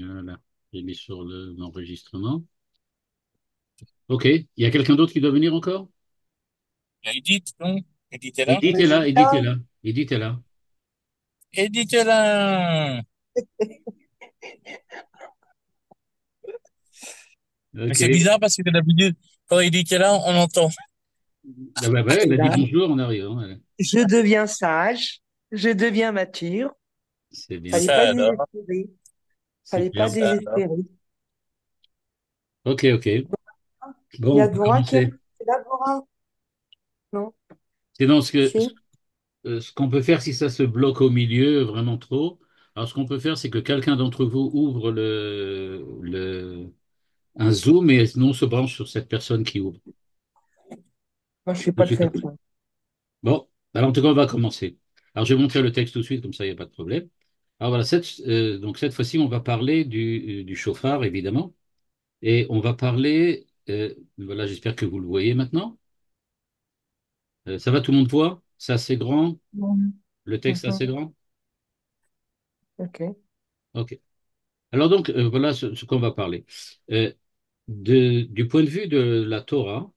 Voilà, j'ai mis sur l'enregistrement. Ok, il y a quelqu'un d'autre qui doit venir encore? Il y a Edith, non? Edith est là? Edith Je est suis là, Edith est là. là, Edith est là. Edith est là! Mais Ok. c'est bizarre parce que d'habitude, quand Edith est là, on entend. Ah bah, bah, elle a dit Là, bonjour en arrivant. je deviens sage, je deviens mature. C'est bien. Fallait Ça pas alors, désespérer. Fallait pas Super. ça alors. désespérer. Ok, ok. Il Bon, y on a peut Dora qui est commencer. c'est là, Dora? Non? Sinon, Si? ce qu'on peut faire si ça se bloque au milieu vraiment trop, alors ce qu'on peut faire, c'est que quelqu'un d'entre vous ouvre un Zoom et nous on se branche sur cette personne qui ouvre. Moi, je sais Tout pas de le suite faire, après. ça. Bon, alors en tout cas, on va commencer. Alors, je vais montrer le texte tout de suite, comme ça, il n'y a pas de problème. Alors voilà, donc cette fois-ci, on va parler du chauffard, évidemment, et on va parler, voilà, j'espère que vous le voyez maintenant. Ça va, tout le monde voit? C'est assez grand? Mhm. Le texte est assez Mhm. grand? Ok. OK. Alors donc, voilà ce qu'on va parler. Euh, du point de vue de la Torah,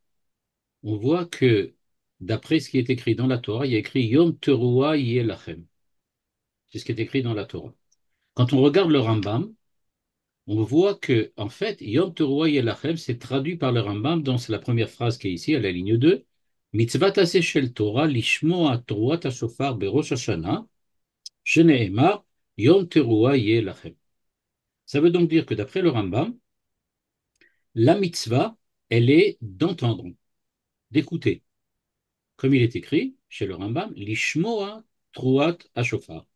on voit que, d'après ce qui est écrit dans la Torah, il y a écrit Yom Teruah Yeh Lachem. C'est ce qui est écrit dans la Torah. Quand on regarde le Rambam, on voit que, en fait, Yom Teruah Yelachem, c'est traduit par le Rambam dans la première phrase qui est ici, à la ligne 2. Mitzvah taseh shel Torah, lishmoa Teruah shofar berosh Hashanah, shene'emar, Yom Teruah Yelachem. Ça veut donc dire que d'après le Rambam, la mitzvah, elle est d'entendre, d'écouter. Comme il est écrit chez le Rambam, lishmoa Teruah shofar.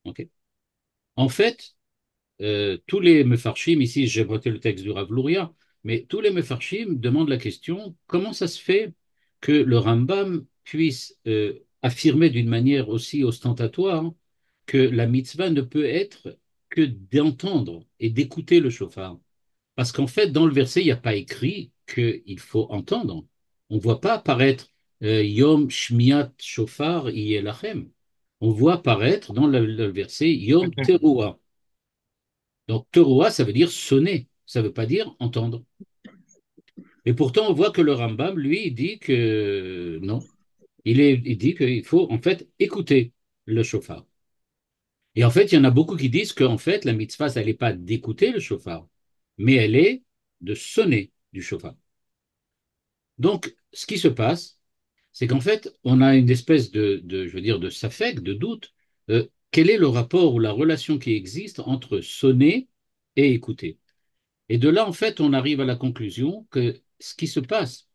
Ok. En fait, tous les mefarshim, ici j'ai voté le texte du Rav Luria, mais tous les mefarshim demandent la question, comment ça se fait que le Rambam puisse affirmer d'une manière aussi ostentatoire que la mitzvah ne peut être que d'entendre et d'écouter le shofar. Parce qu'en fait, dans le verset, il n'y a pas écrit qu'il faut entendre. On ne voit pas apparaître Yom Shmiat Shofar Yelachem. On voit apparaître dans le verset Yom Teruah. Donc, teroa, ça veut dire sonner, ça ne veut pas dire entendre. Et pourtant, on voit que le Rambam, lui, il dit que non. Il dit qu'il faut en fait écouter le chauffard. Et en fait, il y en a beaucoup qui disent qu'en fait, la mitzvah, elle n'est pas d'écouter le chauffard, mais elle est de sonner du chauffard. Donc, ce qui se passe, c'est qu'en fait, on a une espèce je veux dire, de safek, de doute. Quel est le rapport ou la relation qui existe entre sonner et écouter? Et de là, en fait, on arrive à la conclusion que ce qui se passe,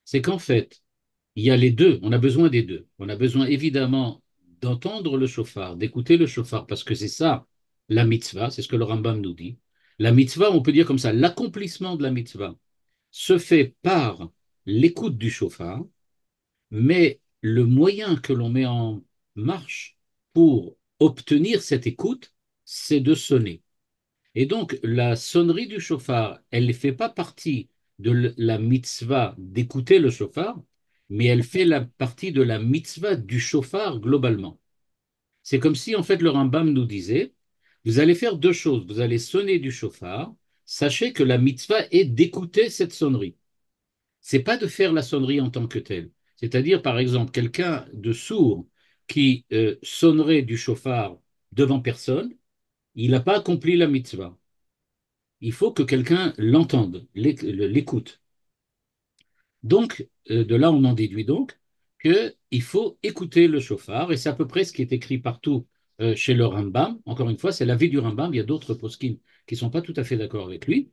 c'est qu'en fait, il y a les deux, on a besoin des deux. On a besoin évidemment d'entendre le chauffard, d'écouter le chauffard, parce que c'est ça la mitzvah, c'est ce que le Rambam nous dit. La mitzvah, on peut dire comme ça, l'accomplissement de la mitzvah se fait par l'écoute du chauffard, mais le moyen que l'on met en marche pour obtenir cette écoute, c'est de sonner. Et donc, la sonnerie du chauffard, elle ne fait pas partie de la mitzvah d'écouter le chauffard, mais elle fait la partie de la mitzvah du chauffard globalement. C'est comme si, en fait, le Rambam nous disait, vous allez faire deux choses. Vous allez sonner du chauffard. Sachez que la mitzvah est d'écouter cette sonnerie. C'est pas de faire la sonnerie en tant que telle. C'est-à-dire, par exemple, quelqu'un de sourd qui sonnerait du chauffard devant personne, il n'a pas accompli la mitzvah. Il faut que quelqu'un l'entende, l'écoute. Donc, de là, on en déduit donc qu'il faut écouter le chauffard, et c'est à peu près ce qui est écrit partout chez le Rambam. Encore une fois, c'est l'avis du Rambam, il y a d'autres poskim qui ne sont pas tout à fait d'accord avec lui.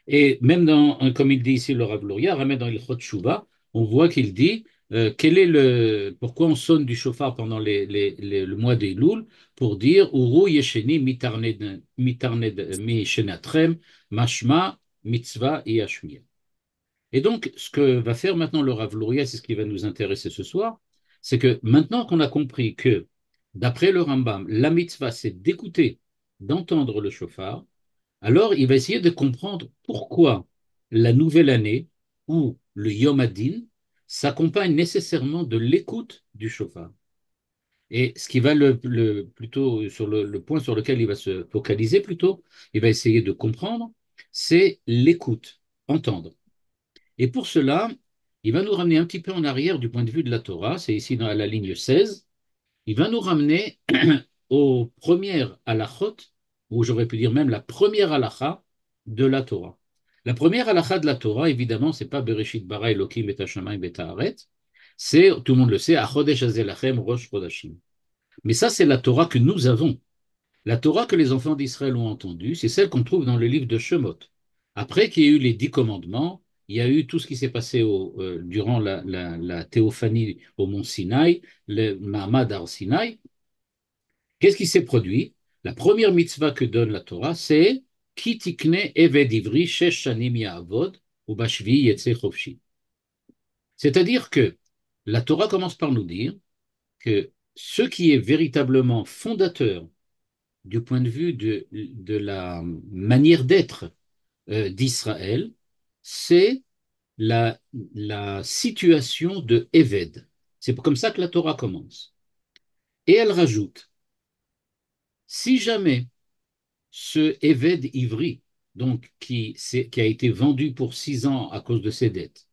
Et même comme il dit ici le Rav Luria, même dans Ilchot Shuvah, on voit qu'il dit pourquoi on sonne du chauffard pendant le mois des Loul pour dire Uru Yesheni mitarned mi shenatrem mashma mitzvah et hashmir. Et donc, ce que va faire maintenant le Rav Luria, c'est ce qui va nous intéresser ce soir, c'est que maintenant qu'on a compris que, d'après le Rambam, la mitzvah, c'est d'écouter, d'entendre le chauffard, alors il va essayer de comprendre pourquoi la nouvelle année ou le Yom Hadin s'accompagne nécessairement de l'écoute du chauffard. Et ce qui va plutôt sur le point sur lequel il va se focaliser plutôt, il va essayer de comprendre, c'est l'écoute, entendre. Et pour cela, il va nous ramener un petit peu en arrière du point de vue de la Torah, c'est ici dans la ligne 16. Il va nous ramener aux premières halachot, ou j'aurais pu dire même la première halacha de la Torah. La première halacha de la Torah, évidemment, c'est pas Bereshit bara Elokim et Hashamayim et Haaretz, c'est, tout le monde le sait, Achodesh Hazelachem Rosh Chodashim. Mais ça, c'est la Torah que nous avons. La Torah que les enfants d'Israël ont entendue, c'est celle qu'on trouve dans le livre de Shemot. Après qu'il y ait eu les 10 commandements, il y a eu tout ce qui s'est passé durant la théophanie au mont Sinaï, le Mahamad ar Sinaï. Qu'est-ce qui s'est produit? La première mitzvah que donne la Torah, c'est Ki tikne eved ivri shesh shanim ya'avod ubashvi yetze chofshi. C'est-à-dire que la Torah commence par nous dire que ce qui est véritablement fondateur du point de vue de la manière d'être d'Israël, c'est la situation de Eved. C'est comme ça que la Torah commence. Et elle rajoute, si jamais ce Eved ivri, donc qui a été vendu pour 6 ans à cause de ses dettes,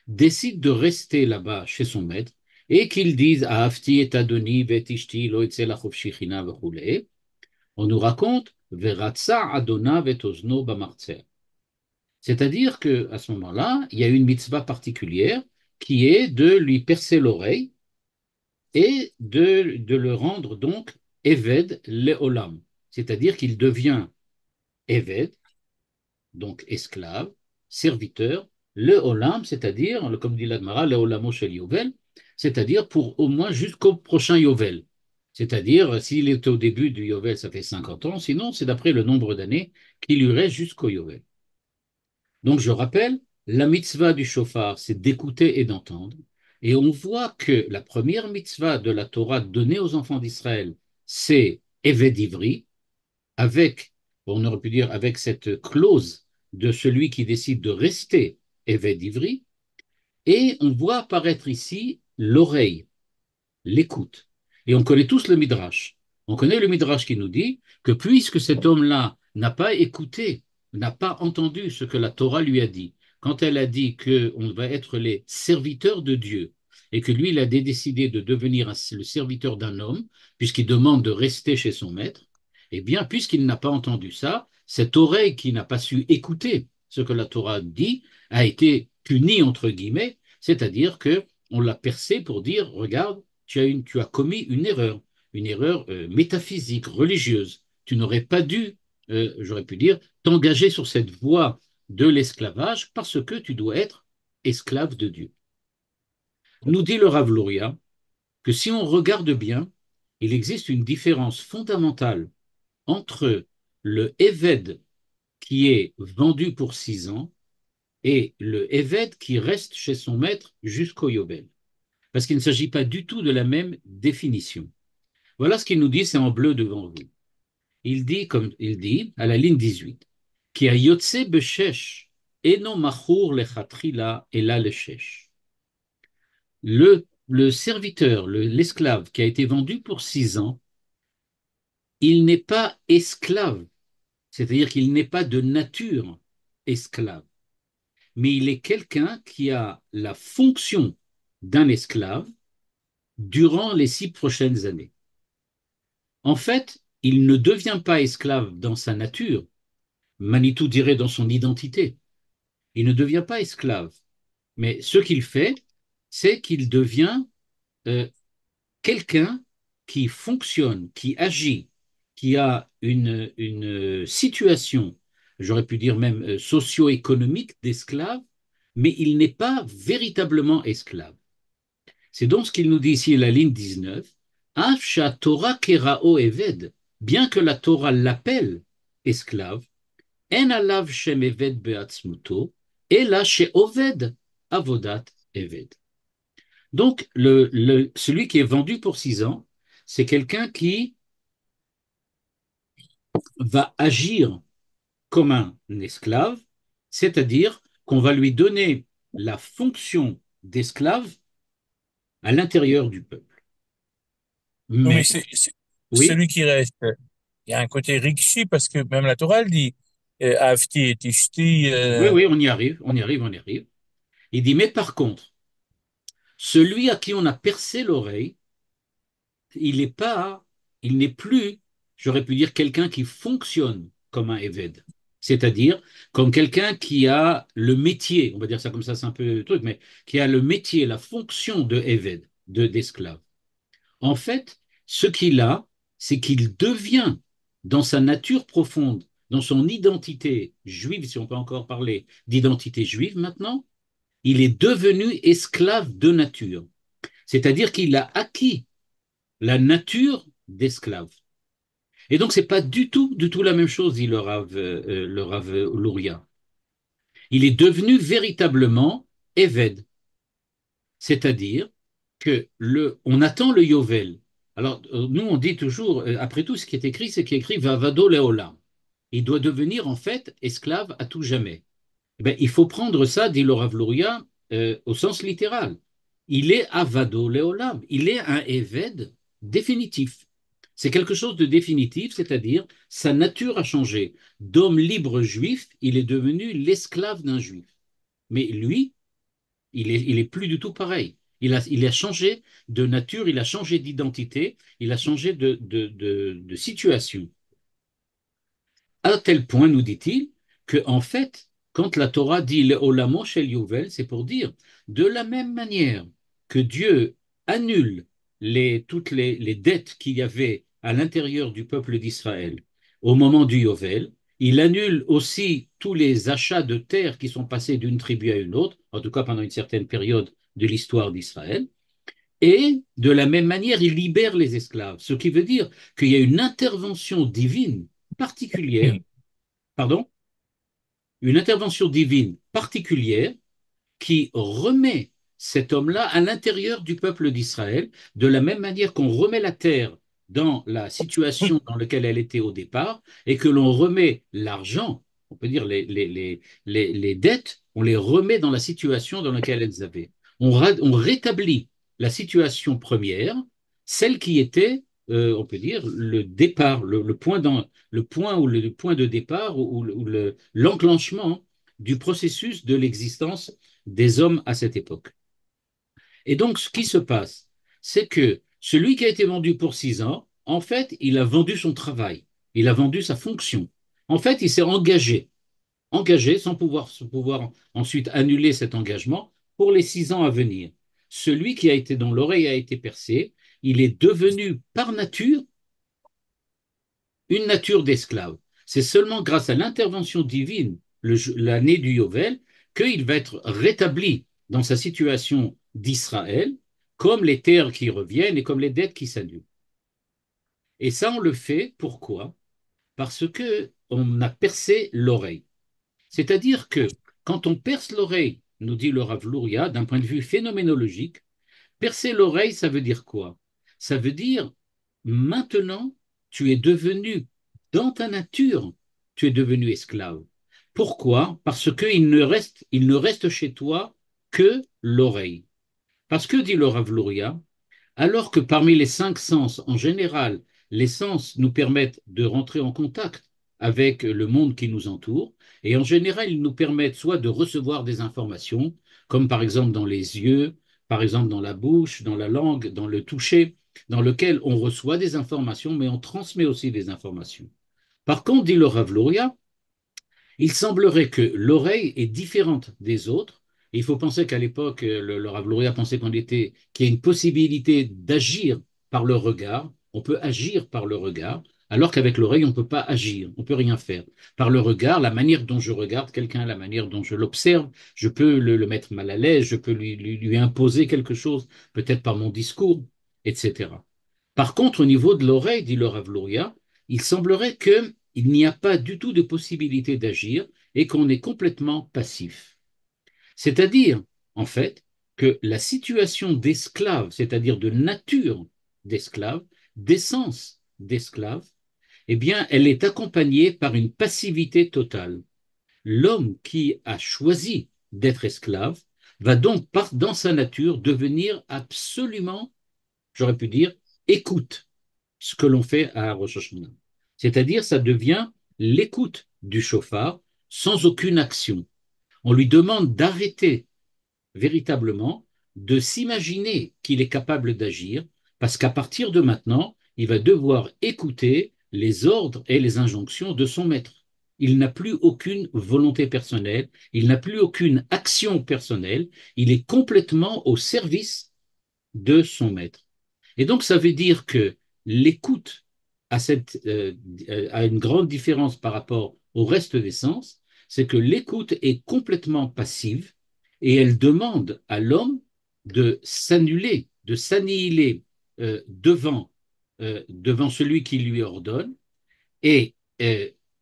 décide de rester là-bas chez son maître et qu'il dise Ahavti et Adoni vetishti lo etzel achofshi china v'chulei, on nous raconte Veratsa Adona vetozno bamartser. C'est-à-dire qu'à ce moment-là, il y a une mitzvah particulière qui est de lui percer l'oreille et de le rendre donc Eved Leolam. C'est-à-dire qu'il devient Eved, donc esclave, serviteur, Leolam, c'est-à-dire, comme dit l'Admara, Leolamo Shel Yovel, c'est-à-dire pour au moins jusqu'au prochain Yovel. C'est-à-dire, s'il est au début du Yovel, ça fait 50 ans, sinon c'est d'après le nombre d'années qu'il lui reste jusqu'au Yovel. Donc je rappelle, la mitzvah du shofar, c'est d'écouter et d'entendre. Et on voit que la première mitzvah de la Torah donnée aux enfants d'Israël, c'est Eved Ivri, avec, on aurait pu dire, avec cette clause de celui qui décide de rester Eved Ivri. Et on voit apparaître ici l'oreille, l'écoute. Et on connaît tous le Midrash. On connaît le Midrash qui nous dit que puisque cet homme-là n'a pas écouté, n'a pas entendu ce que la Torah lui a dit, quand elle a dit qu'on va être les serviteurs de Dieu, et que lui, il a décidé de devenir le serviteur d'un homme, puisqu'il demande de rester chez son maître, eh bien, puisqu'il n'a pas entendu ça, cette oreille qui n'a pas su écouter ce que la Torah dit a été punie, entre guillemets, c'est-à-dire que on l'a percé pour dire, regarde, tu as commis une erreur métaphysique, religieuse. Tu n'aurais pas dû, j'aurais pu dire, t'engager sur cette voie de l'esclavage parce que tu dois être esclave de Dieu. Nous dit le Rav Luria que si on regarde bien, il existe une différence fondamentale entre le Eved qui est vendu pour 6 ans et le Eved qui reste chez son maître jusqu'au Yobel. Parce qu'il ne s'agit pas du tout de la même définition. Voilà ce qu'il nous dit, c'est en bleu devant vous. Il dit, comme il dit, à la ligne 18, Ki ayotse beshesh, eno machour lechatrila ela leshesh. Le serviteur, l'esclave qui a été vendu pour 6 ans, il n'est pas esclave, c'est-à-dire qu'il n'est pas de nature esclave, mais il est quelqu'un qui a la fonction d'un esclave durant les 6 prochaines années. En fait, il ne devient pas esclave dans sa nature, Manitou dirait dans son identité. Il ne devient pas esclave. Mais ce qu'il fait, c'est qu'il devient euh, quelqu'un qui fonctionne, qui agit, qui a une situation, j'aurais pu dire même socio-économique d'esclave, mais il n'est pas véritablement esclave. C'est donc ce qu'il nous dit ici à la ligne 19. Afsha Torah kerao eved, bien que la Torah l'appelle esclave, en alav shem eved beatzmuto, et là chez Oved, avodat eved. Donc, celui qui est vendu pour 6 ans, c'est quelqu'un qui va agir comme un esclave, c'est-à-dire qu'on va lui donner la fonction d'esclave à l'intérieur du peuple. Oui, mais Mais oui, celui qui reste, il y a un côté rikishi parce que même la Torah elle dit, Avti et Tishti, oui, oui, on y arrive, on y arrive, on y arrive. Il dit, mais par contre, celui à qui on a percé l'oreille, il n'est pas, il n'est plus, j'aurais pu dire, quelqu'un qui fonctionne comme un Éved. C'est-à-dire comme quelqu'un qui a le métier, on va dire ça comme ça, c'est un peu le truc, mais qui a le métier, la fonction de Éved, d'esclave. En fait, ce qu'il a, c'est qu'il devient, dans sa nature profonde, dans son identité juive, si on peut encore parler d'identité juive maintenant, il est devenu esclave de nature. C'est-à-dire qu'il a acquis la nature d'esclave. Et donc, c'est pas du tout la même chose, dit le Rav Luria. Il est devenu véritablement Eved, c'est-à-dire que on attend le Yovel. Alors, nous, on dit toujours, après tout, ce qui est écrit, c'est qu'il est écrit Vavado Leolam. Il doit devenir, en fait, esclave à tout jamais. Eh bien, il faut prendre ça, dit le Rav Luria, au sens littéral. Il est Avado Leolam. Il est un Eved définitif. C'est quelque chose de définitif, c'est-à-dire sa nature a changé. D'homme libre juif, il est devenu l'esclave d'un juif. Mais lui, il est plus du tout pareil. Il a changé de nature, il a changé d'identité, il a changé de situation. À tel point, nous dit-il, que en fait, quand la Torah dit le olamo shel Yuvel, c'est pour dire de la même manière que Dieu annule toutes les dettes qu'il y avait à l'intérieur du peuple d'Israël au moment du Yovel, il annule aussi tous les achats de terres qui sont passés d'une tribu à une autre, en tout cas pendant une certaine période de l'histoire d'Israël. Et de la même manière, il libère les esclaves, ce qui veut dire qu'il y a une intervention divine particulière, pardon, une intervention divine particulière qui remet cet homme-là à l'intérieur du peuple d'Israël, de la même manière qu'on remet la terre dans la situation dans laquelle elle était au départ, et que l'on remet l'argent, on peut dire les dettes, on les remet dans la situation dans laquelle elles avaient. On rétablit la situation première, celle qui était, on peut dire, le départ, le point, ou le point de départ, ou l'enclenchement du processus de l'existence des hommes à cette époque. Et donc, ce qui se passe, c'est que celui qui a été vendu pour 6 ans, en fait, il a vendu son travail, il a vendu sa fonction. En fait, il s'est engagé sans pouvoir ensuite annuler cet engagement pour les 6 ans à venir. Celui qui a été dont l'oreille a été percée, il est devenu par nature une nature d'esclave. C'est seulement grâce à l'intervention divine, l'année du Yovel, qu'il va être rétabli dans sa situation d'Israël, comme les terres qui reviennent et comme les dettes qui s'annulent. Et ça, on le fait pourquoi? Parce que on a percé l'oreille. C'est-à-dire que quand on perce l'oreille, nous dit le Rav Luria, d'un point de vue phénoménologique, percer l'oreille, ça veut dire quoi? Ça veut dire maintenant, tu es devenu, dans ta nature, tu es devenu esclave. Pourquoi? Parce il ne reste chez toi que l'oreille. Parce que, dit le Rav Luria, alors que parmi les 5 sens, en général, les sens nous permettent de rentrer en contact avec le monde qui nous entoure, et en général, ils nous permettent soit de recevoir des informations, comme par exemple dans les yeux, par exemple dans la bouche, dans la langue, dans le toucher, dans lequel on reçoit des informations, mais on transmet aussi des informations. Par contre, dit le Rav Luria, il semblerait que l'oreille est différente des autres. Il faut penser qu'à l'époque, le Rav Luria pensait qu'il y a une possibilité d'agir par le regard. On peut agir par le regard, alors qu'avec l'oreille, on ne peut pas agir, on ne peut rien faire. Par le regard, la manière dont je regarde quelqu'un, la manière dont je l'observe, je peux le mettre mal à l'aise, je peux lui imposer quelque chose, peut-être par mon discours, etc. Par contre, au niveau de l'oreille, dit le Rav Luria, il semblerait qu'il n'y a pas du tout de possibilité d'agir et qu'on est complètement passif. C'est-à-dire, en fait, que la situation d'esclave, c'est-à-dire de nature d'esclave, d'essence d'esclave, eh bien, elle est accompagnée par une passivité totale. L'homme qui a choisi d'être esclave va donc, dans sa nature, devenir absolument, j'aurais pu dire, écoute ce que l'on fait à Rosh Hashanah. C'est-à-dire, ça devient l'écoute du chauffard sans aucune action. On lui demande d'arrêter véritablement de s'imaginer qu'il est capable d'agir, parce qu'à partir de maintenant, il va devoir écouter les ordres et les injonctions de son maître. Il n'a plus aucune volonté personnelle, il n'a plus aucune action personnelle, il est complètement au service de son maître. Et donc, ça veut dire que l'écoute a une grande différence par rapport au reste des sens, c'est que l'écoute est complètement passive et elle demande à l'homme de s'annuler, de s'annihiler devant celui qui lui ordonne et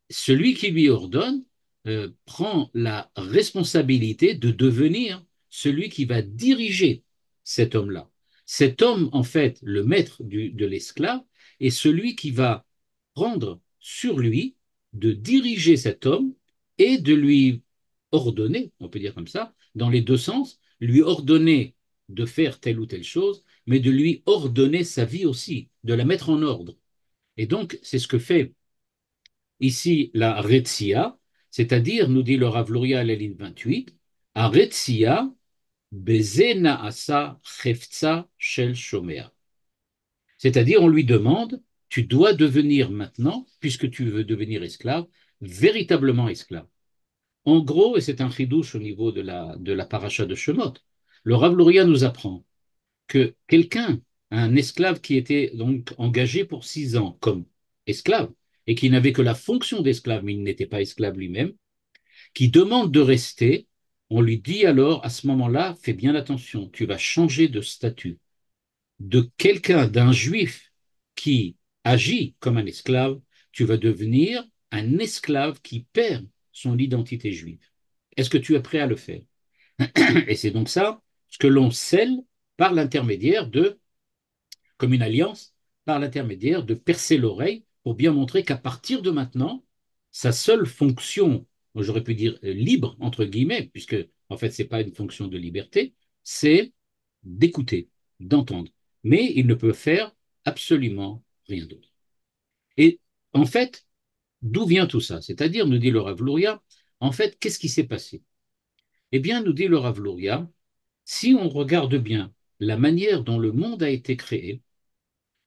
celui qui lui ordonne prend la responsabilité de devenir celui qui va diriger cet homme-là. Cet homme, en fait, le maître de l'esclave, est celui qui va prendre sur lui de diriger cet homme et de lui ordonner, on peut dire comme ça, dans les deux sens, lui ordonner de faire telle ou telle chose, mais de lui ordonner sa vie aussi, de la mettre en ordre. Et donc, c'est ce que fait ici la Retsia, c'est-à-dire, nous dit le Rav Luria à la ligne 28, à Retsia, Bezena asa chefza shel shomea. C'est-à-dire, on lui demande, tu dois devenir maintenant, puisque tu veux devenir esclave, véritablement esclave. En gros, et c'est un chidouche au niveau de la paracha de Shemot, le Rav Luria nous apprend que quelqu'un, un esclave qui était donc engagé pour 6 ans comme esclave, et qui n'avait que la fonction d'esclave, mais il n'était pas esclave lui-même, qui demande de rester, on lui dit alors, à ce moment-là, fais bien attention, tu vas changer de statut. De quelqu'un, d'un juif qui agit comme un esclave, tu vas devenir un esclave qui perd son identité juive. Est-ce que tu es prêt à le faire? Et c'est donc ça ce que l'on scelle par l'intermédiaire comme une alliance, par l'intermédiaire de percer l'oreille pour bien montrer qu'à partir de maintenant, sa seule fonction, j'aurais pu dire libre, entre guillemets, puisque en fait, ce n'est pas une fonction de liberté, c'est d'écouter, d'entendre. Mais il ne peut faire absolument rien d'autre. Et en fait, d'où vient tout ça? C'est-à-dire, nous dit le Rav Luria, en fait, qu'est-ce qui s'est passé? Eh bien, nous dit le Rav Luria, si on regarde bien la manière dont le monde a été créé,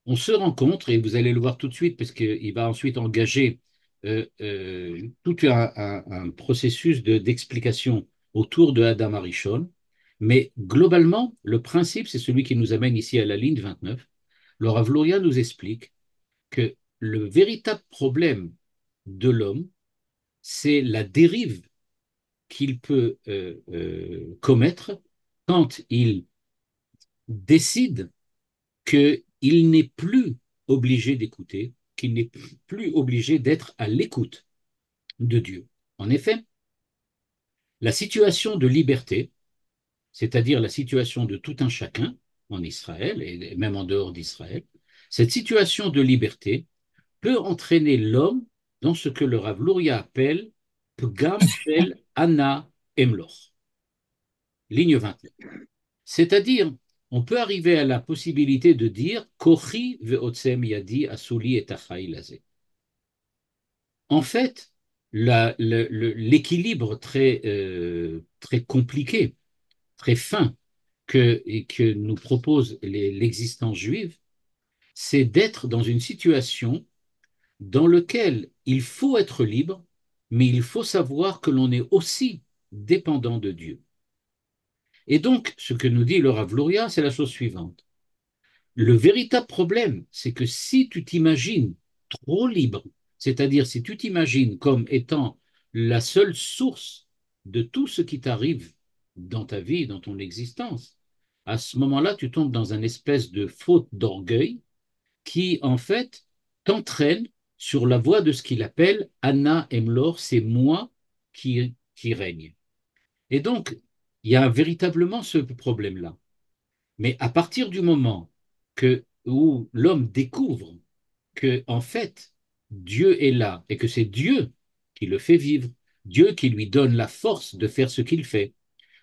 on se rencontre, et vous allez le voir tout de suite, parce qu'il va ensuite engager tout un processus d'explication autour de Adam Arishon. Mais globalement, le principe, c'est celui qui nous amène ici à la ligne 29. Le Rav Luria nous explique que le véritable problème de l'homme, c'est la dérive qu'il peut commettre quand il décide qu'il n'est plus obligé d'écouter, qu'il n'est plus obligé d'être à l'écoute de Dieu. En effet, la situation de liberté, c'est-à-dire la situation de tout un chacun en Israël et même en dehors d'Israël, cette situation de liberté peut entraîner l'homme dans ce que le Rav Luria appelle Pgam Shel Ana Emloch, ligne 29. C'est-à-dire, on peut arriver à la possibilité de dire Kochi ve'otsem yadi asuli et achai. En fait, l'équilibre très compliqué, très fin que nous propose l'existence juive, c'est d'être dans une situation dans laquelle il faut être libre, mais il faut savoir que l'on est aussi dépendant de Dieu. Et donc, ce que nous dit le Rav Luria, c'est la chose suivante. Le véritable problème, c'est que si tu t'imagines trop libre, c'est-à-dire si tu t'imagines comme étant la seule source de tout ce qui t'arrive dans ta vie, dans ton existence, à ce moment-là, tu tombes dans une espèce de faute d'orgueil qui, en fait, t'entraîne sur la voie de ce qu'il appelle Anna Emlor, c'est moi qui règne. Et donc, il y a véritablement ce problème-là. Mais à partir du moment où l'homme découvre que, en fait, Dieu est là et que c'est Dieu qui le fait vivre, Dieu qui lui donne la force de faire ce qu'il fait,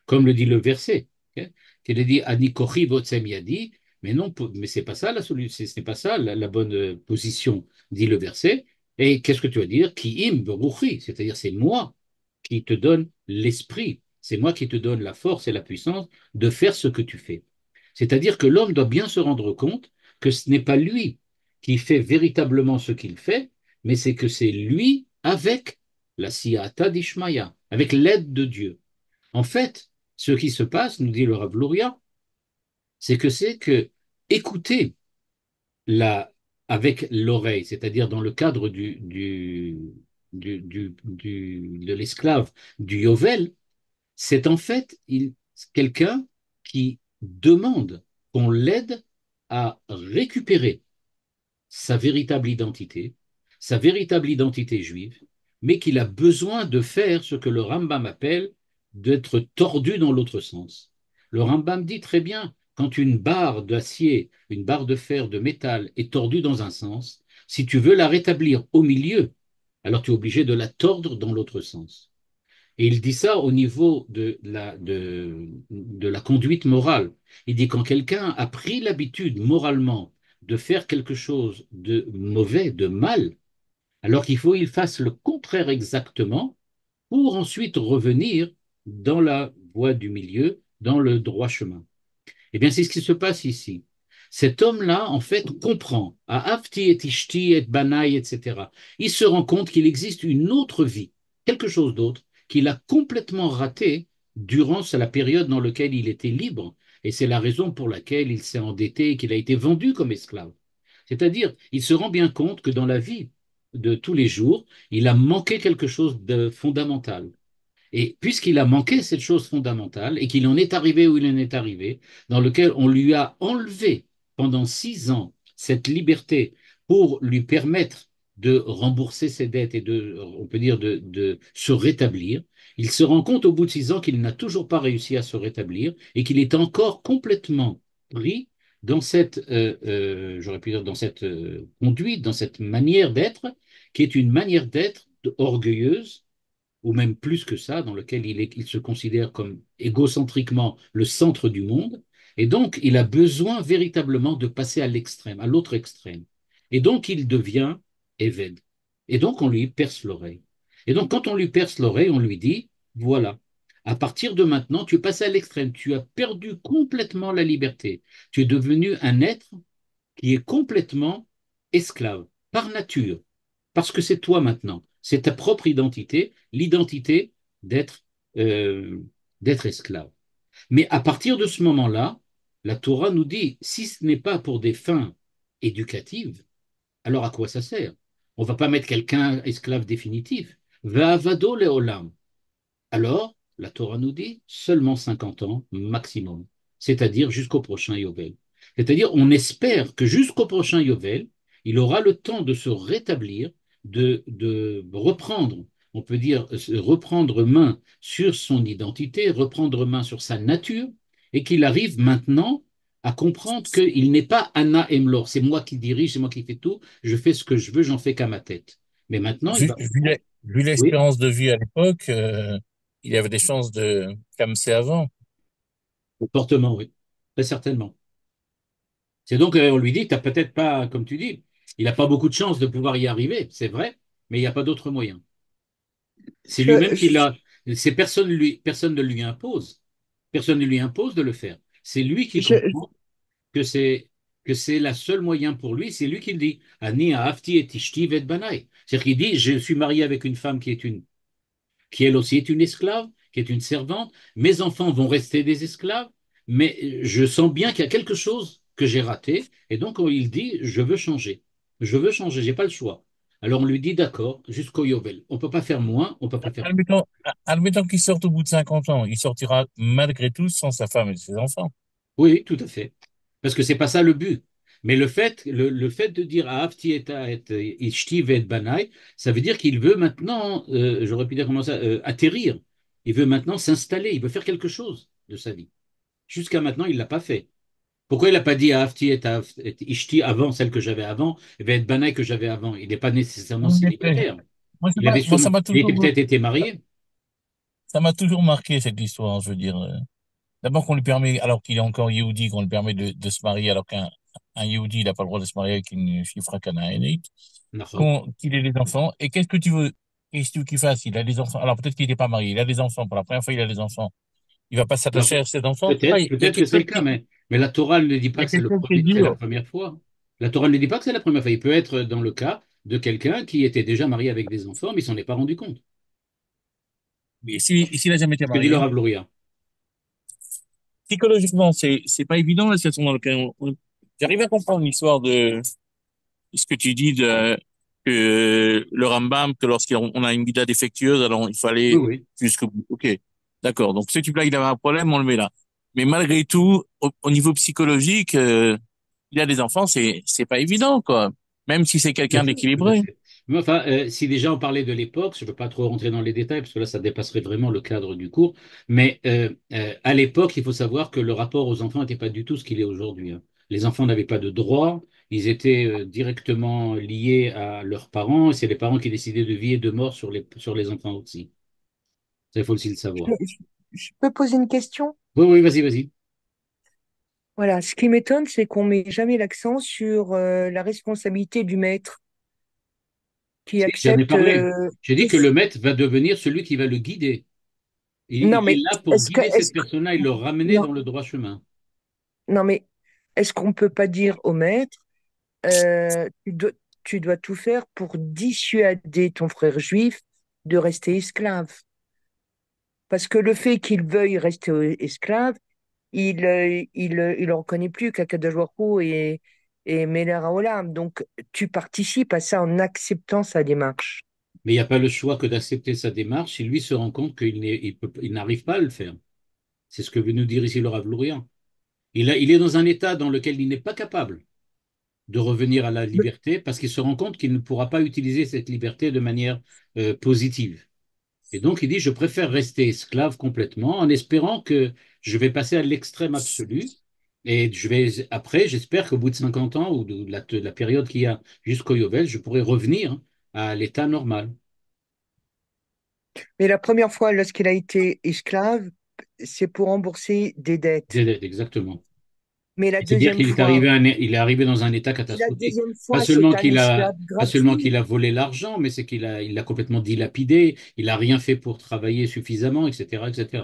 comme le dit le verset, hein, qui dit Ani kochi votsem yadi, Mais non, mais c'est pas ça la solution, ce n'est pas ça la bonne position, dit le verset. Et qu'est-ce que tu vas dire? Ki im beruchi, c'est-à-dire c'est moi qui te donne l'esprit, c'est moi qui te donne la force et la puissance de faire ce que tu fais. C'est-à-dire que l'homme doit bien se rendre compte que ce n'est pas lui qui fait véritablement ce qu'il fait, mais c'est que c'est lui avec la siyata d'Ishmaya, avec l'aide de Dieu. En fait, ce qui se passe, nous dit le Rav Luria, c'est que écouter la, avec l'oreille, c'est-à-dire dans le cadre de l'esclave du Yovel, c'est en fait quelqu'un qui demande qu'on l'aide à récupérer sa véritable identité juive, mais qu'il a besoin de faire ce que le Rambam appelle d'être tordu dans l'autre sens. Le Rambam dit très bien, quand une barre d'acier, une barre de fer, de métal est tordue dans un sens, si tu veux la rétablir au milieu, alors tu es obligé de la tordre dans l'autre sens. Et il dit ça au niveau de la conduite morale. Il dit quand quelqu'un a pris l'habitude moralement de faire quelque chose de mauvais, de mal, alors qu'il faut qu'il fasse le contraire exactement pour ensuite revenir dans la voie du milieu, dans le droit chemin. Eh bien, c'est ce qui se passe ici. Cet homme-là, en fait, comprend, à Afti et Ishti et Banaï, etc. Il se rend compte qu'il existe une autre vie, quelque chose d'autre, qu'il a complètement raté durant la période dans laquelle il était libre. Et c'est la raison pour laquelle il s'est endetté et qu'il a été vendu comme esclave. C'est-à-dire, il se rend bien compte que dans la vie de tous les jours, il a manqué quelque chose de fondamental. Et puisqu'il a manqué cette chose fondamentale et qu'il en est arrivé où il en est arrivé, dans lequel on lui a enlevé pendant 6 ans cette liberté pour lui permettre de rembourser ses dettes et on peut dire, de se rétablir, il se rend compte au bout de 6 ans qu'il n'a toujours pas réussi à se rétablir et qu'il est encore complètement pris dans cette, j'aurais pu dire, dans cette conduite, dans cette manière d'être, qui est une manière d'être orgueilleuse ou même plus que ça, dans lequel il se considère comme égocentriquement le centre du monde, et donc il a besoin véritablement de passer à l'extrême, à l'autre extrême. Et donc il devient Éved. Et donc on lui perce l'oreille. Et donc quand on lui perce l'oreille, on lui dit, voilà, à partir de maintenant, tu es passé à l'extrême, tu as perdu complètement la liberté, tu es devenu un être qui est complètement esclave, par nature, parce que c'est toi maintenant, c'est ta propre identité, l'identité d'être euh, d'être esclave. Mais à partir de ce moment-là, la Torah nous dit, si ce n'est pas pour des fins éducatives, alors à quoi ça sert? On ne va pas mettre quelqu'un esclave définitif. Ve'avado leolam. Alors, la Torah nous dit seulement 50 ans maximum, c'est-à-dire jusqu'au prochain Yovel. C'est-à-dire, on espère que jusqu'au prochain Yovel, il aura le temps de se rétablir, de reprendre, on peut dire, reprendre main sur son identité, reprendre main sur sa nature, et qu'il arrive maintenant à comprendre qu'il n'est pas Anna Emlor, c'est moi qui dirige, c'est moi qui fais tout, je fais ce que je veux, j'en fais qu'à ma tête. Mais maintenant, il Vu, va vu l'e- comprendre. vu Oui, l'espérance de vie à l'époque, il y avait des chances de camser avant. fortement, oui, très certainement. C'est donc, on lui dit, tu n'as peut-être pas, comme tu dis, il n'a pas beaucoup de chances de pouvoir y arriver, c'est vrai, mais il n'y a pas d'autre moyen. C'est Je, lui-même qui je, l'a, personne ne lui impose, personne ne lui impose de le faire. C'est lui qui je, comprend que c'est la seule moyen pour lui, c'est lui qui le dit. Ani ahafti et ishti vet banai. C'est-à-dire qu'il dit, je suis marié avec une femme qui elle aussi est une esclave, qui est une servante. Mes enfants vont rester des esclaves, mais je sens bien qu'il y a quelque chose que j'ai raté. Et donc, il dit, je veux changer. Je veux changer, j'ai pas le choix. Alors on lui dit, d'accord, jusqu'au Yovel. On peut pas faire moins, on peut pas faire plus. Admettons qu'il sorte au bout de 50 ans, il sortira malgré tout sans sa femme et ses enfants. Oui, tout à fait. Parce que c'est pas ça le but. Mais le fait de dire à Afti et Ishti et Banai, ça veut dire qu'il veut maintenant, j'aurais pu dire comment ça, atterrir. Il veut maintenant s'installer, il veut faire quelque chose de sa vie. Jusqu'à maintenant, il ne l'a pas fait. Pourquoi il n'a pas dit à Afti et Ishti avant celle que j'avais avant, et bien Banai que j'avais avant? Il n'est pas nécessairement célibataire. Moi, Il était peut-être été marié. ça m'a toujours marqué cette histoire, je veux dire. d'abord qu'on lui permet, alors qu'il est encore Yehudi, qu'on lui permet de se marier, alors qu'un Yehudi, il n'a pas le droit de se marier avec une fille cananéite, Nahon. qu'il ait des enfants. Et qu'est-ce que tu veux qu'il fasse? Il a des enfants. Alors peut-être qu'il n'est pas marié, il a des enfants. Pour la première fois, il a des enfants. Il va pas Alors, s'attacher à ses enfants. Ah, peut-être, il y a peut-être que quelque c'est chose le cas, mais la Torah ne dit il y pas a que c'est quelque chose qui est c'est la dur. première fois. La Torah ne dit pas que c'est la première fois. Il peut être dans le cas de quelqu'un qui était déjà marié avec des enfants, mais il s'en est pas rendu compte. Mais s'il a jamais été Ce que dit le marié, Rav Louria. psychologiquement, c'est pas évident la situation dans laquelle j'arrive à comprendre l'histoire de ce que tu dis de que le Rambam, que lorsqu'on a une guida défectueuse, alors il Oui, fallait oui. jusqu'au bout. Ok, d'accord. Donc ce type-là, il avait un problème, on le met là. Mais malgré tout, au niveau psychologique, il a des enfants, c'est pas évident, quoi. Même si c'est Tout à quelqu'un fait, tout à d'équilibré. fait. Mais enfin, si déjà on parlait de l'époque, je ne veux pas trop rentrer dans les détails, parce que là, ça dépasserait vraiment le cadre du cours, mais à l'époque, il faut savoir que le rapport aux enfants n'était pas du tout ce qu'il est aujourd'hui, hein. Les enfants n'avaient pas de droits, ils étaient directement liés à leurs parents, et c'est les parents qui décidaient de vie et de mort sur les enfants aussi. Ça, il faut aussi le Je, savoir. je- je peux poser une question? Oui, oui, vas-y, vas-y. Voilà, ce qui m'étonne, c'est qu'on met jamais l'accent sur la responsabilité du maître qui Si, j'en ai accepte. parlé. J'ai dit que le maître va devenir celui qui va le guider. Non, Il est mais là pour guider est-ce cette que personne-là et le ramener non, dans le droit chemin. non, mais est-ce qu'on peut pas dire au maître, euh, tu dois, tu dois tout faire pour dissuader ton frère juif de rester esclave? Parce que le fait qu'il veuille rester esclave, il en reconnaît plus qu'Akadosh Baruch Hu et Meler Haolam. Donc, tu participes à ça en acceptant sa démarche. Mais il n'y a pas le choix que d'accepter sa démarche. Il lui se rend compte il n'arrive pas à le faire. C'est ce que veut nous dire ici le Rav Lourian. Il est dans un état dans lequel il n'est pas capable de revenir à la liberté parce qu'il se rend compte qu'il ne pourra pas utiliser cette liberté de manière positive. Et donc il dit, je préfère rester esclave complètement en espérant que je vais passer à l'extrême absolu. Et après, j'espère qu'au bout de 50 ans ou de la période qu'il y a jusqu'au Yovel, je pourrai revenir à l'état normal. Mais la première fois, lorsqu'il a été esclave, c'est pour rembourser des dettes. Exactement. Mais la C'est-à-dire deuxième fois, il est arrivé dans un état et la catastrophique. deuxième fois, c'est un esclave Pas seulement gratuit. qu'il a volé l'argent, mais c'est il l'a complètement dilapidé, il n'a rien fait pour travailler suffisamment, etc., etc.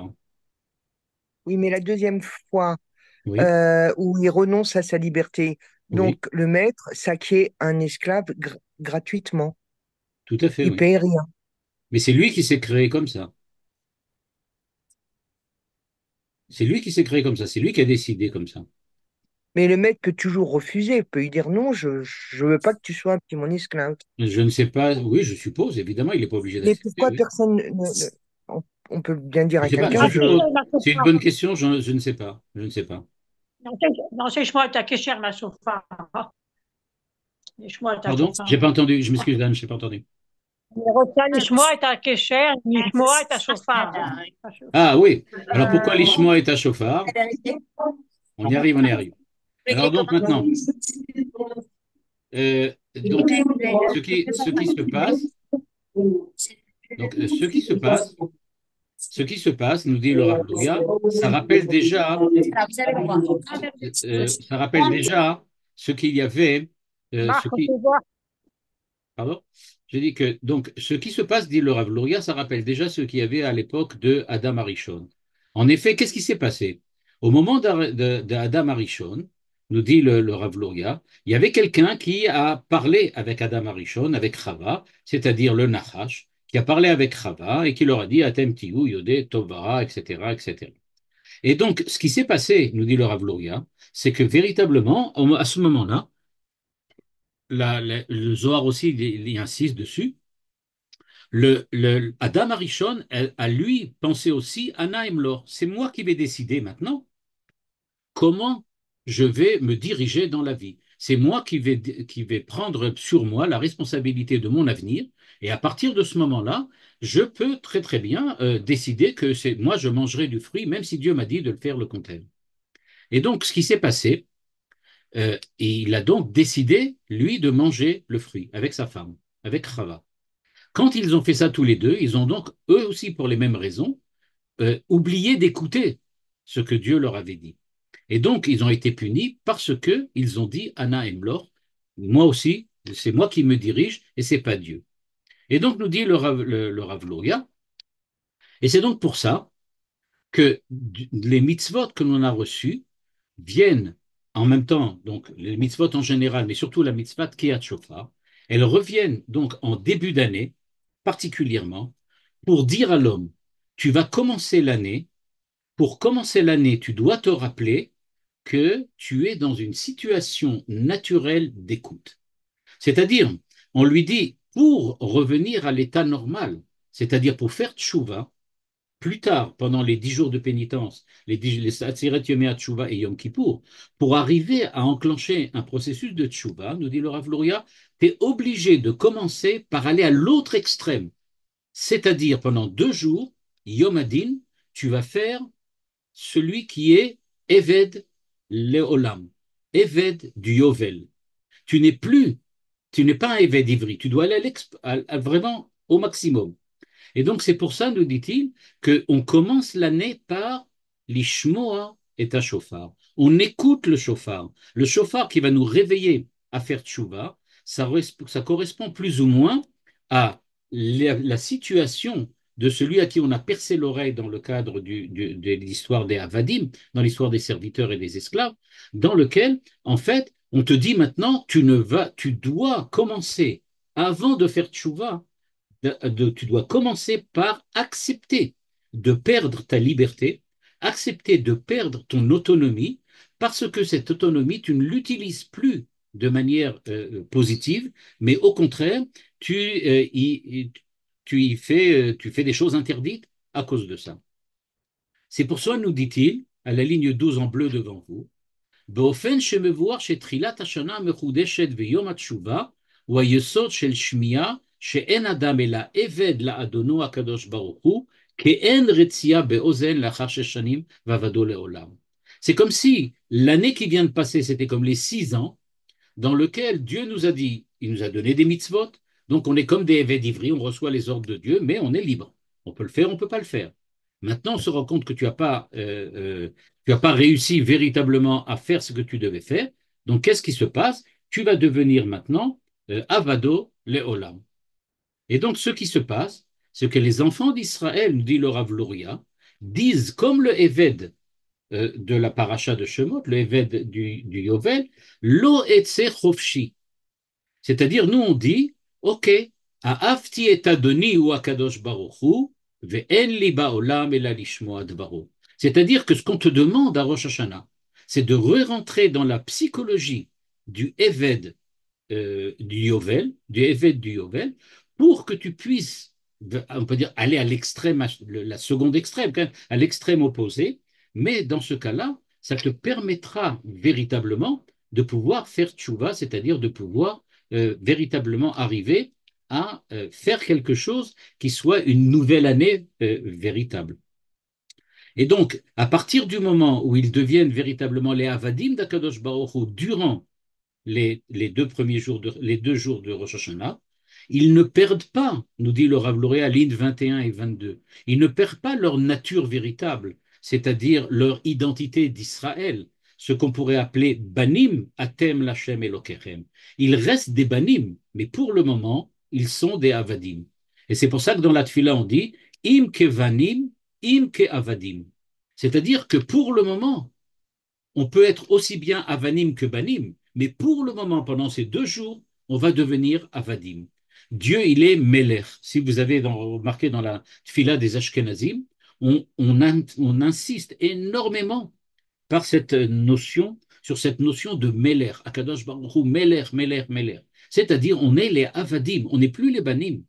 Oui, mais la deuxième fois Oui, où il renonce à sa liberté, oui, donc le maître s'acquiert un esclave gratuitement. tout à fait, Il oui. paye rien. Mais c'est lui qui s'est créé comme ça. C'est lui qui s'est créé comme ça. C'est lui qui a décidé comme ça. Mais le maître peut toujours refuser, il peut lui dire non, je veux pas que tu sois un petit mon esclave. Je ne sais pas, oui, je suppose, évidemment, il n'est pas obligé Mais d'accepter, pourquoi oui. personne on, on peut bien dire Je à ne sais pas, quelqu'un, je, c'est une bonne question, je ne sais pas. Je ne sais pas. Non, c'est moi, t'as question la sofa. Moi, t'as Pardon? sofa. J'ai pas entendu, je m'excuse, Anne, je n'ai pas entendu. Moi, t'as question, moi, t'as sofa. Ah oui, alors pourquoi l'Ishmo est à chauffard? On y arrive, on y arrive. Alors donc maintenant, donc ce qui se passe, donc ce qui se passe, nous dit le Rav Louria, ça rappelle déjà ce qu'il y avait, ce Marc, qui, tu vois. pardon, je dis que donc ce qui se passe, dit le Rav Louria, ça rappelle déjà ce qu'il y avait à l'époque de Adam Arishon. En effet, qu'est-ce qui s'est passé? Au moment d'Adam Arishon, nous dit le Rav Louria, il y avait quelqu'un qui a parlé avec Adam Arishon, avec Chava, c'est-à-dire le Nachash, qui a parlé avec Chava et qui leur a dit Atem Tiou, Yodé, Tova, etc., etc. Et donc, ce qui s'est passé, nous dit le Rav Louria, c'est que véritablement, à ce moment-là, le Zohar aussi, il y insiste dessus, Adam Arishon a, lui pensé aussi, Anna Emlor, c'est moi qui vais décider maintenant comment je vais me diriger dans la vie. C'est moi qui vais prendre sur moi la responsabilité de mon avenir. Et à partir de ce moment-là, je peux très très bien décider que c'est moi je mangerai du fruit, même si Dieu m'a dit de le faire le contraire. Et donc, ce qui s'est passé, il a donc décidé, lui, de manger le fruit avec sa femme, avec Chava. Quand ils ont fait ça tous les deux, ils ont donc, eux aussi, pour les mêmes raisons, oublié d'écouter ce que Dieu leur avait dit. Et donc, ils ont été punis parce qu'ils ont dit Anna Emlor, moi aussi, c'est moi qui me dirige et c'est pas Dieu. Et donc, nous dit le Rav Louria, et c'est donc pour ça que les mitzvot que l'on a reçus viennent en même temps, donc les mitzvot en général, mais surtout la mitzvah Kriyat Shofar, elles reviennent donc en début d'année, particulièrement, pour dire à l'homme, tu vas commencer l'année, pour commencer l'année, tu dois te rappeler que tu es dans une situation naturelle d'écoute. C'est-à-dire, on lui dit, pour revenir à l'état normal, c'est-à-dire pour faire tchouva, plus tard, pendant les 10 jours de pénitence, les Atzeret Yomei HaTshuva et Yom Kippour, pour arriver à enclencher un processus de tchouva, nous dit le Rav Louria, tu es obligé de commencer par aller à l'autre extrême. C'est-à-dire, pendant 2 jours, Yom Adin, tu vas faire celui qui est Eved Leolam, Eved du Yovel. Tu n'es plus, tu n'es pas un Eved ivri, tu dois aller vraiment au maximum. Et donc, c'est pour ça, nous dit-il, qu'on commence l'année par l'ishmoa et ta shofar. On écoute le shofar. Le shofar qui va nous réveiller à faire tchouva, ça correspond plus ou moins à la situation de celui à qui on a percé l'oreille dans le cadre de l'histoire des Avadim, dans l'histoire des serviteurs et des esclaves, dans lequel, en fait, on te dit maintenant, tu dois commencer, avant de faire tchouva, tu dois commencer par accepter de perdre ta liberté, accepter de perdre ton autonomie, parce que cette autonomie, tu ne l'utilises plus de manière positive, mais au contraire, tu fais des choses interdites à cause de ça. C'est pour ça, nous dit-il, à la ligne 12 en bleu devant vous, באופן שמבואר שתחילת השנה המחודשת ויום התשובה הוא היסוד של שמיעה שאין אדם אלא עבד לאדונו הקדוש ברוך הוא, כאין רצייה באוזן לאחר 6 שנים ועבדו לעולם. C'est comme si l'année qui vient de passer, c'était comme les 6 ans dans lequel Dieu nous a dit, il nous a donné des mitzvot, donc on est comme des évêques d'Ivry, on reçoit les ordres de Dieu, mais on est libre. On peut le faire, on ne peut pas le faire. Maintenant, on se rend compte que tu as pas réussi véritablement à faire ce que tu devais faire. Donc, qu'est-ce qui se passe? Tu vas devenir maintenant Avado Leolam. Et donc, ce qui se passe, c'est que les enfants d'Israël, nous dit le Rav Louria, disent comme le Eved de la paracha de Shemot, le Eved du Yovel, Lo etse chofshi. C'est-à-dire, nous on dit, ok, Aafti et Adoni ou Akadosh Baruchu, ve'en li ba'olam ela lishmoa dvaro. C'est-à-dire que ce qu'on te demande à Rosh Hashanah, c'est de re-rentrer dans la psychologie du Eved du Yovel, pour que tu puisses, on peut dire, aller à l'extrême, la seconde extrême, à l'extrême opposé, mais dans ce cas-là, ça te permettra véritablement de pouvoir faire tchouva, c'est-à-dire de pouvoir véritablement arriver à faire quelque chose qui soit une nouvelle année véritable. Et donc, à partir du moment où ils deviennent véritablement les Avadim d'Akadosh Baruch Hu durant les 2 jours de Rosh Hashanah, ils ne perdent pas, nous dit le Rav Louria, ligne 21 et 22, ils ne perdent pas leur nature véritable, c'est-à-dire leur identité d'Israël, ce qu'on pourrait appeler Banim, Atem Lachem Elokechem. Ils restent des Banim, mais pour le moment, ils sont des Avadim. Et c'est pour ça que dans la Tfila, on dit Im Kevanim, Im Ke Avadim. C'est-à-dire que pour le moment, on peut être aussi bien Avanim que Banim, mais pour le moment, pendant ces 2 jours, on va devenir Avadim. Dieu, il est Melech. Si vous avez remarqué dans la Tfila des Ashkenazim, on insiste énormément sur cette notion de Melech, Akadosh Baruch Hu, Melech, Melech, Melech. C'est-à-dire, on est les Avadim, on n'est plus les Banim.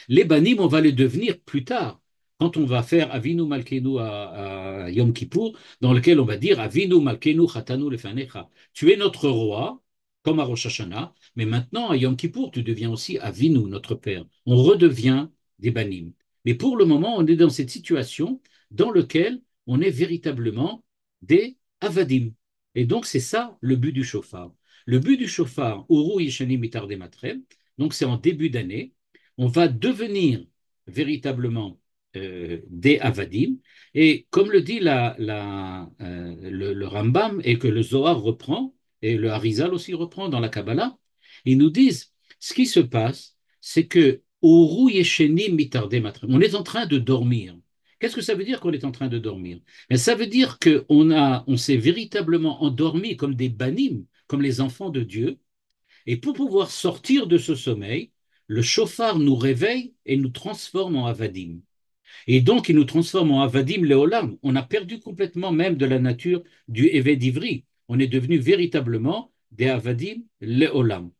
Les Banim, on va les devenir plus tard, quand on va faire Avinu Malkeinu à Yom Kippour, dans lequel on va dire Avinu Malkeinu Chatanu Lefanecha. Tu es notre roi, comme à Rosh Hashanah, mais maintenant à Yom Kippour, tu deviens aussi Avinu, notre Père. On redevient des Banim. Mais pour le moment, on est dans cette situation dans laquelle on est véritablement des Avadim. Et donc, c'est ça le but du shofar. Le but du shofar, Uru Yishani Mitar Matrem, donc c'est en début d'année, on va devenir véritablement des Avadim. Et comme le dit le Rambam et que le Zohar reprend, et le Harizal aussi reprend dans la Kabbalah, ils nous disent, ce qui se passe, c'est que Oru Yesheni Mitarde Matre, on est en train de dormir. Qu'est-ce que ça veut dire qu'on est en train de dormir? Mais ça veut dire on s'est véritablement endormi comme des banim, comme les enfants de Dieu, et pour pouvoir sortir de ce sommeil, le chauffard nous réveille et nous transforme en avadim. Et donc, il nous transforme en avadim léolam. On a perdu complètement même de la nature du évêque d'Ivry. On est devenu véritablement des avadim léolam.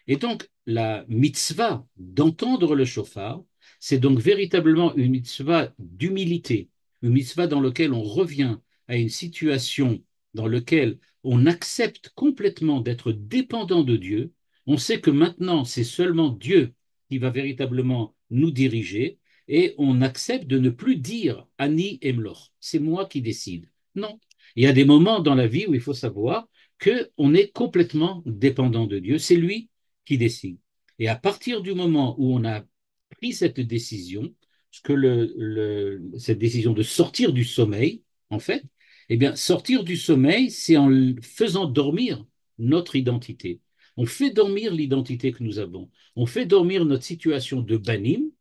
Et donc, la mitzvah d'entendre le chauffard, c'est donc véritablement une mitzvah d'humilité, une mitzvah dans laquelle on revient à une situation dans laquelle on accepte complètement d'être dépendant de Dieu. On sait que maintenant, c'est seulement Dieu qui va véritablement nous diriger et on accepte de ne plus dire Ani Emloch, c'est moi qui décide. Non. Il y a des moments dans la vie où il faut savoir qu'on est complètement dépendant de Dieu. C'est lui qui décide. Et à partir du moment où on a pris cette décision, cette décision de sortir du sommeil, en fait, eh bien, sortir du sommeil, c'est en faisant dormir notre identité. On fait dormir l'identité que nous avons. On fait dormir notre situation de banim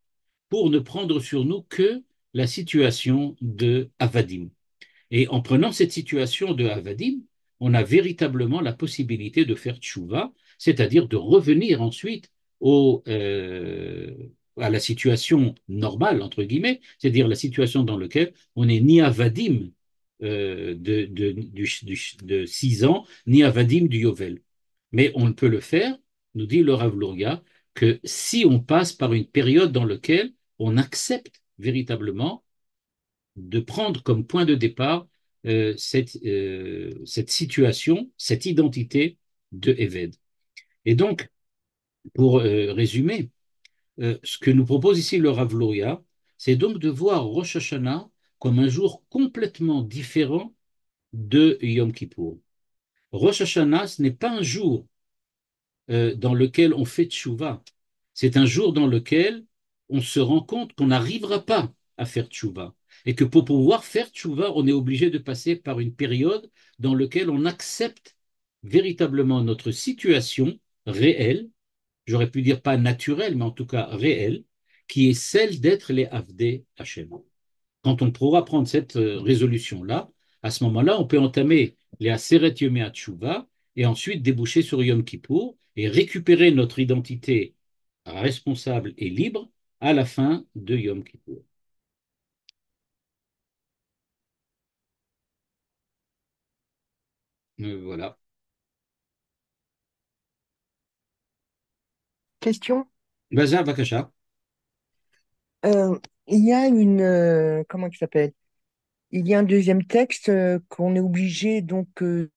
pour ne prendre sur nous que la situation de avadim. Et en prenant cette situation de Havadim, on a véritablement la possibilité de faire tchouva, c'est-à-dire de revenir ensuite à la situation normale, entre guillemets, c'est-à-dire la situation dans laquelle on n'est ni Havadim de 6 ans, ni Havadim du Yovel. Mais on peut le faire, nous dit le Rav Luria, que si on passe par une période dans laquelle on accepte véritablement de prendre comme point de départ cette situation, cette identité de Eved. Et donc, pour résumer, ce que nous propose ici le Rav Luria, c'est donc de voir Rosh Hashanah comme un jour complètement différent de Yom Kippour. Rosh Hashanah, ce n'est pas un jour dans lequel on fait tchouva. C'est un jour dans lequel on se rend compte qu'on n'arrivera pas à faire tchouva. Et que pour pouvoir faire tchouva, on est obligé de passer par une période dans laquelle on accepte véritablement notre situation réelle, j'aurais pu dire pas naturelle, mais en tout cas réelle, qui est celle d'être les Avdei Hashem. Quand on pourra prendre cette résolution-là, à ce moment-là, on peut entamer les Aseret Yomei HaTshuva et ensuite déboucher sur Yom Kippour et récupérer notre identité responsable et libre à la fin de Yom Kippour. Voilà. Question? Baza Vakasha. Il y a comment il s'appelle? Il y a un deuxième texte qu'on est obligé donc